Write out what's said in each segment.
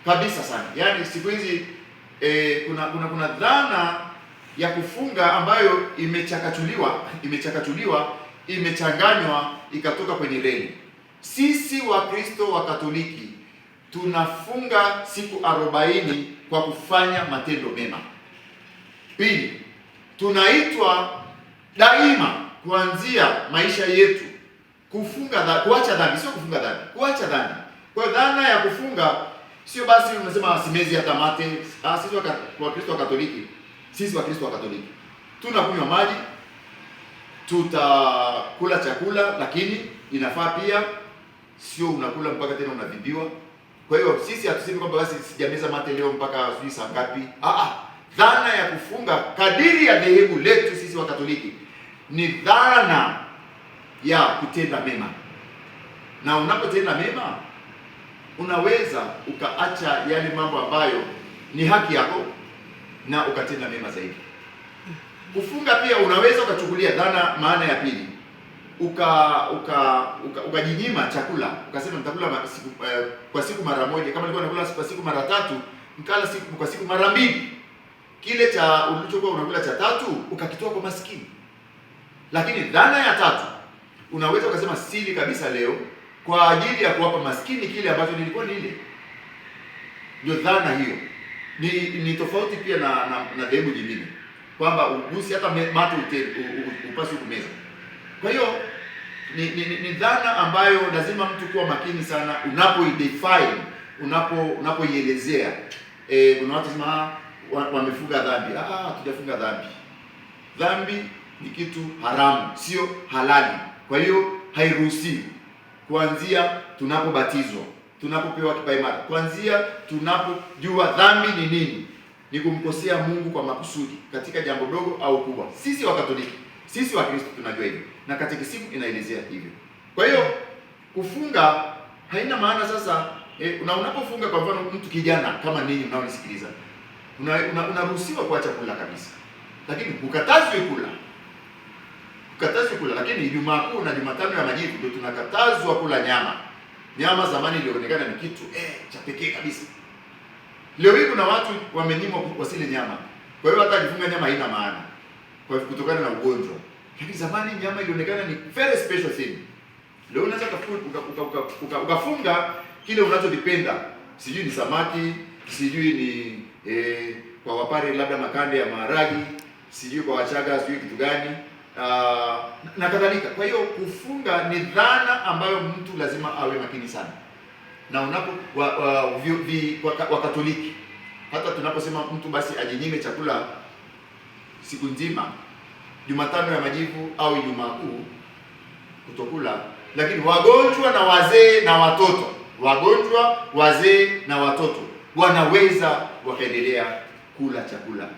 kabisa sana. Yaani siku hizi kuna dhana ya kufunga ambayo imechakachuliwa, imechanganywa ikatoka kwenye reli. Sisi Wakristo wa Katoliki tunafunga siku 40 kwa kufanya matendo mema. Pili, tunaitwa daima kuanzia maisha yetu kuacha dhambi, sio kufunga dhambi, kuacha dhambi. Kwa hiyo dhana ya kufunga sio basi unasema simezi hata mate. Sisi Wakristo wa Katoliki, tunakunywa maji, tutakula chakula, lakini inafaa pia sio unakula mpaka tena unavibiwa. Kwa hiyo sisi hatusemi kwamba basi sijameza mate leo mpaka sijui saa ngapi. Dhana ya kufunga kadiri ya dhehebu letu sisi wa Katoliki ni dhana ya kutenda mema, na unapotenda mema unaweza ukaacha yale mambo ambayo ni haki yako na ukatenda mema zaidi. Kufunga pia unaweza ukachukulia dhana, maana ya pili, ukajinyima chakula, ukasema nitakula kwa siku mara moja. Kama nilikuwa nakula kwa siku mara 3, nikala kwa siku mara 2. Kile cha ulichokuwa unakula cha 3 ukakitoa kwa maskini. Lakini dhana ya 3, unaweza ukasema sili kabisa leo kwa ajili ya kuwapa maskini kile ambacho nilikuwa nile. Ndio dhana hiyo. Ni tofauti pia na dhehebu jingine, kwamba ugusi hata mate upasi kumeza. Kwa hiyo ni dhana ambayo lazima mtu kuwa makini sana unapoidefine, unapoielezea. Kuna watu sema wamefunga dhambi. Hatujafunga dhambi. Dhambi ni kitu haramu, sio halali. Kwa hiyo hairuhusiwi. Kuanzia tunapobatizwa, tunapopewa kipaimara, kuanzia tunapojua dhambi ni nini, ni kumkosea Mungu kwa makusudi katika jambo dogo au kubwa. Sisi wa Katoliki, sisi wa Kristo tunajua hivyo, na katekisimu inaelezea hivyo. Kwa hiyo kufunga haina maana sasa unapofunga, kwa mfano mtu kijana kama ninyi mnaonisikiliza, unaruhusiwa kuacha kula kabisa, lakini ukatazwe kula. Lakini Ijumaa Kuu na Jumatano ya Majivu ndio tunakatazwa kula nyama. Nyama zamani ilionekana ni kitu cha pekee kabisa. Leo hii kuna watu wamenyimwa wasile nyama. Kwa hiyo hata kufunga nyama haina maana, kwa kutokana na ugonjwa. Lakini zamani nyama ilionekana ni very special thing. Leo unaweza ukafunga kile unachokipenda. Sijui ni samaki, sijui ni kwa Wapare labda makande ya maharagi, sijui kwa Wachaga sijui kitu gani. Na kadhalika. Kwa hiyo kufunga ni dhana ambayo mtu lazima awe makini sana. Na unapo Wakatoliki, hata tunaposema mtu basi ajinyime chakula siku nzima, Jumatano ya Majivu au Ijumaa Kuu kutokula, lakini wagonjwa na wazee na watoto wanaweza wakaendelea kula chakula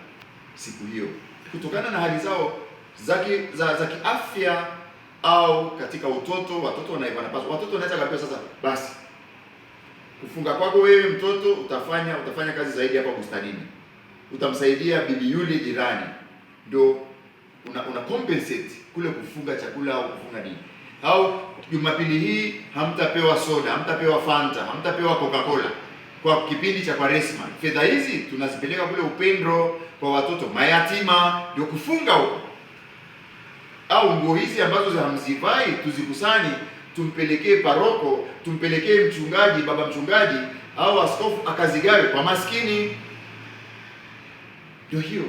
siku hiyo kutokana na hali zao za kiafya au katika utoto. Watoto wanaweza kapewa sasa, basi kufunga kwako wewe mtoto utafanya kazi zaidi hapa bustanini, utamsaidia bibi yule jirani, ndio una compensate kule kufunga chakula au kufunga nini. Au Jumapili hii hamtapewa soda, hamtapewa Fanta, hamtapewa Coca-Cola kwa kipindi cha Kwaresma. Fedha hizi tunazipeleka kule upendo kwa watoto mayatima, ndio kufunga huko. Au nguo hizi ambazo hamzivai tuzikusanye, tumpelekee paroko, tumpelekee mchungaji, baba mchungaji au askofu akazigawe kwa maskini. Ndio hiyo.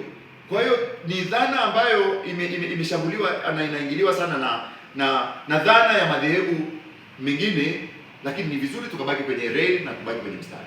Kwa hiyo ni dhana ambayo imeshambuliwa na inaingiliwa sana na dhana ya madhehebu mengine, lakini ni vizuri tukabaki kwenye reli na kubaki kwenye mstari.